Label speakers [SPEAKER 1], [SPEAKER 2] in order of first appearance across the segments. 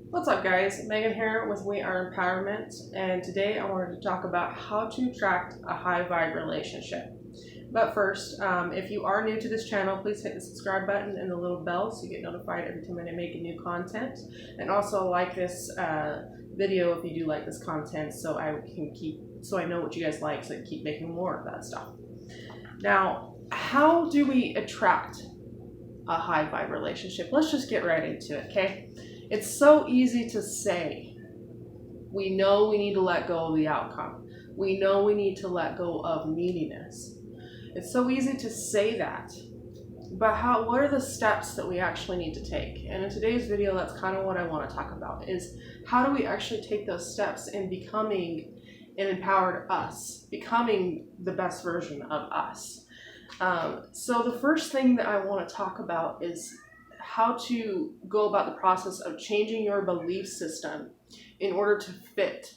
[SPEAKER 1] What's up, guys? Megan here with WeRempowerment, and today I wanted to talk about how to attract a high vibe relationship. But first, if you are new to this channel, please hit the subscribe button and the little bell so you get notified every time I make a new content. And also like this video if you do like this content, so I know what you guys like, so I can keep making more of that stuff. Now, how do we attract a high vibe relationship? Let's just get right into it, okay? It's so easy to say. We know we need to let go of the outcome. We know we need to let go of neediness. It's so easy to say that. But what are the steps that we actually need to take? And in today's video, that's kind of what I want to talk about, is how do we actually take those steps in becoming an empowered us, becoming the best version of us. So the first thing that I want to talk about is how to go about the process of changing your belief system in order to fit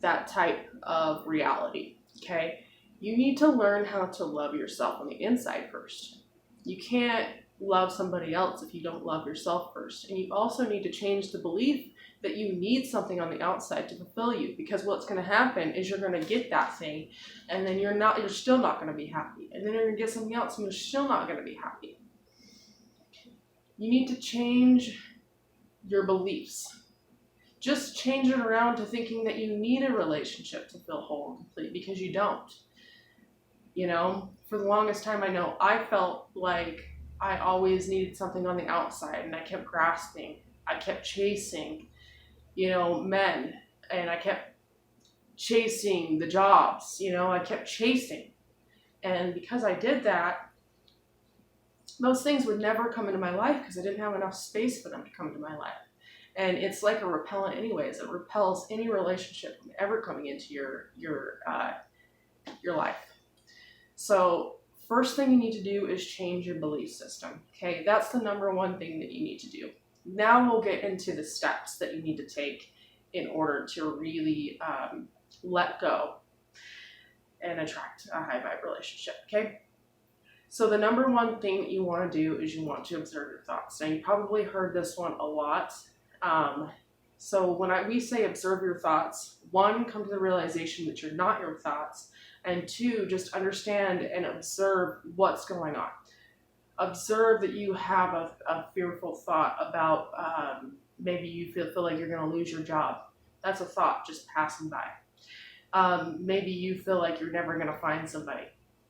[SPEAKER 1] that type of reality, okay? You need to learn how to love yourself on the inside first. You can't love somebody else if you don't love yourself first. And you also need to change the belief that you need something on the outside to fulfill you, because what's going to happen is you're going to get that thing and then you're still not going to be happy. And then you're going to get something else and you're still not going to be happy. You need to change your beliefs. Just change it around to thinking that you need a relationship to feel whole and complete, because you don't. You know, for the longest time, I know I felt like I always needed something on the outside, and I kept grasping. I kept chasing, men, and I kept chasing the jobs. I kept chasing. And because I did that, those things would never come into my life because I didn't have enough space for them to come into my life. And it's like a repellent anyways. It repels any relationship from ever coming into your life. So first thing you need to do is change your belief system. Okay, that's the number one thing that you need to do. Now we'll get into the steps that you need to take in order to really let go and attract a high vibe relationship, okay? So the number one thing that you want to do is you want to observe your thoughts. Now you probably heard this one a lot. So when we say observe your thoughts, one, come to the realization that you're not your thoughts, and two, just understand and observe what's going on. Observe that you have a fearful thought about maybe you feel like you're going to lose your job. That's a thought just passing by. Maybe you feel like you're never going to find somebody.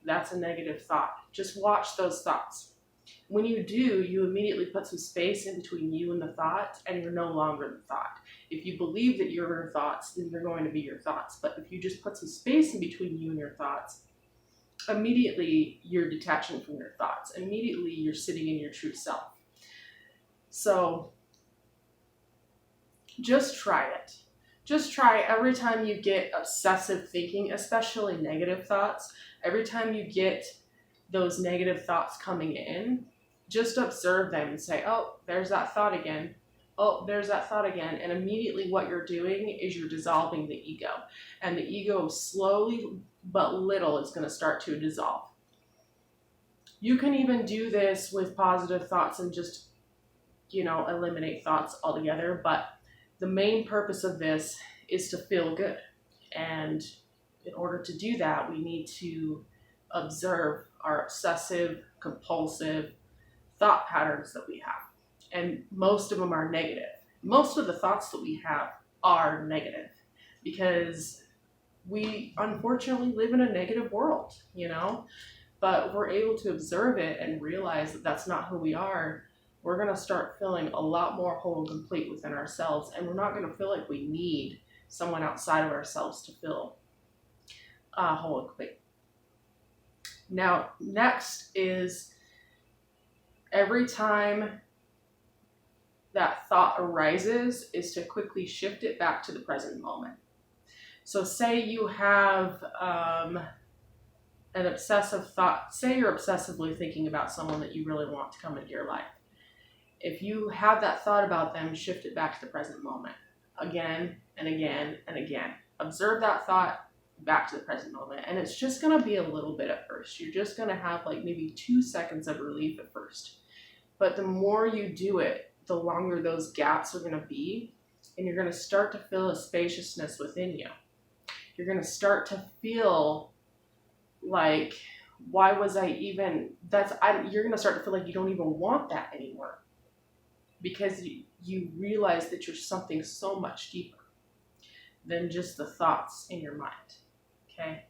[SPEAKER 1] That's a negative thought. Just watch those thoughts. When you do, you immediately put some space in between you and the thought, and you're no longer the thought. If you believe that you're your thoughts, then you're going to be your thoughts. But if you just put some space in between you and your thoughts, immediately you're detaching from your thoughts. Immediately you're sitting in your true self. So just try it. Just try every time you get obsessive thinking, especially negative thoughts. Every time you get those negative thoughts coming in, just observe them and say, oh, there's that thought again. Oh, there's that thought again. And immediately what you're doing is you're dissolving the ego. And the ego slowly but little is going to start to dissolve. You can even do this with positive thoughts and just, eliminate thoughts altogether. But the main purpose of this is to feel good. And in order to do that, we need to observe our obsessive, compulsive thought patterns that we have. And most of them are negative. Most of the thoughts that we have are negative because we unfortunately live in a negative world, but we're able to observe it and realize that that's not who we are. We're going to start feeling a lot more whole and complete within ourselves, and we're not going to feel like we need someone outside of ourselves to feel whole and complete. Now, next is every time that thought arises is to quickly shift it back to the present moment. So say you have an obsessive thought. Say you're obsessively thinking about someone that you really want to come into your life. If you have that thought about them, shift it back to the present moment. Again and again and again. Observe that thought back to the present moment. And it's just going to be a little bit at first. You're just going to have like maybe 2 seconds of relief at first. But the more you do it, the longer those gaps are going to be, and you're going to start to feel a spaciousness within you. You're going to start to feel like, why was I even, you're going to start to feel like you don't even want that anymore, because you realize that you're something so much deeper than just the thoughts in your mind. Okay?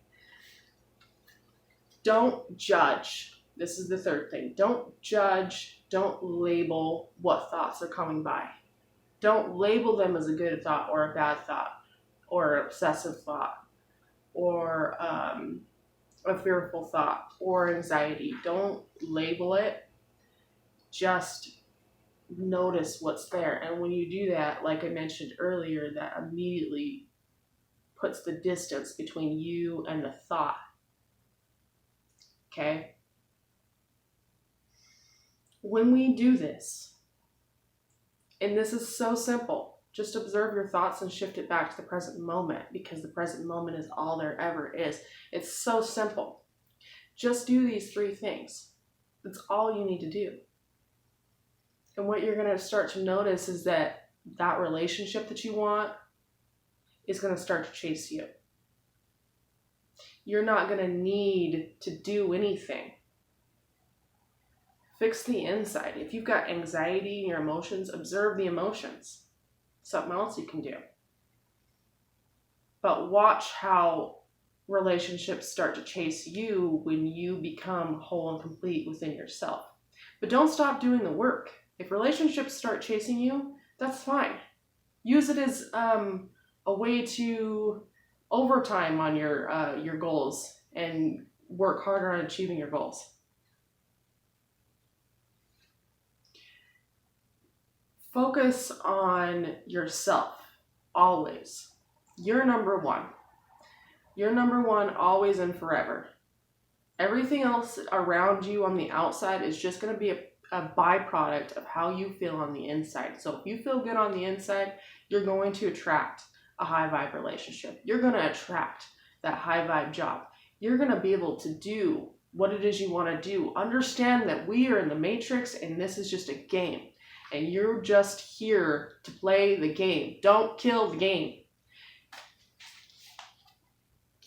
[SPEAKER 1] Don't judge. This is the third thing. Don't judge, don't label what thoughts are coming by. Don't label them as a good thought or a bad thought or an obsessive thought or a fearful thought or anxiety. Don't label it. Just notice what's there. And when you do that, like I mentioned earlier, that immediately puts the distance between you and the thought. Okay? When we do this, and this is so simple, just observe your thoughts and shift it back to the present moment, because the present moment is all there ever is. It's so simple. Just do these 3 things. That's all you need to do. And what you're going to start to notice is that that relationship that you want is going to start to chase you. You're not going to need to do anything. Fix the inside. If you've got anxiety in your emotions, observe the emotions. Something else you can do. But watch how relationships start to chase you when you become whole and complete within yourself. But don't stop doing the work. If relationships start chasing you, that's fine. Use it as a way to overtime on your goals and work harder on achieving your goals. Focus on yourself, always. You're number one. You're number one always and forever. Everything else around you on the outside is just going to be a byproduct of how you feel on the inside. So if you feel good on the inside, you're going to attract a high vibe relationship. You're going to attract that high vibe job. You're going to be able to do what it is you want to do. Understand that we are in the matrix and this is just a game. And you're just here to play the game. Don't kill the game.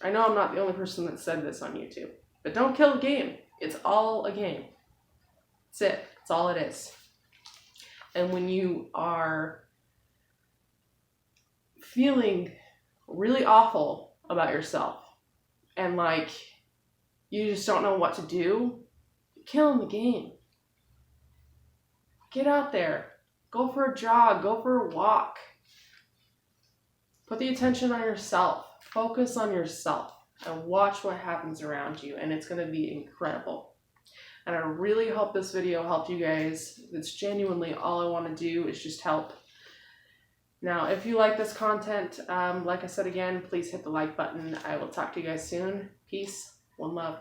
[SPEAKER 1] I know I'm not the only person that said this on YouTube, but don't kill the game. It's all a game. That's it. That's all it is. And when you are feeling really awful about yourself and like you just don't know what to do, you're killing the game. Get out there. Go for a jog. Go for a walk. Put the attention on yourself. Focus on yourself and watch what happens around you, and it's going to be incredible. And I really hope this video helped you guys. It's genuinely all I want to do is just help. Now, if you like this content, like I said again, please hit the like button. I will talk to you guys soon. Peace. One love.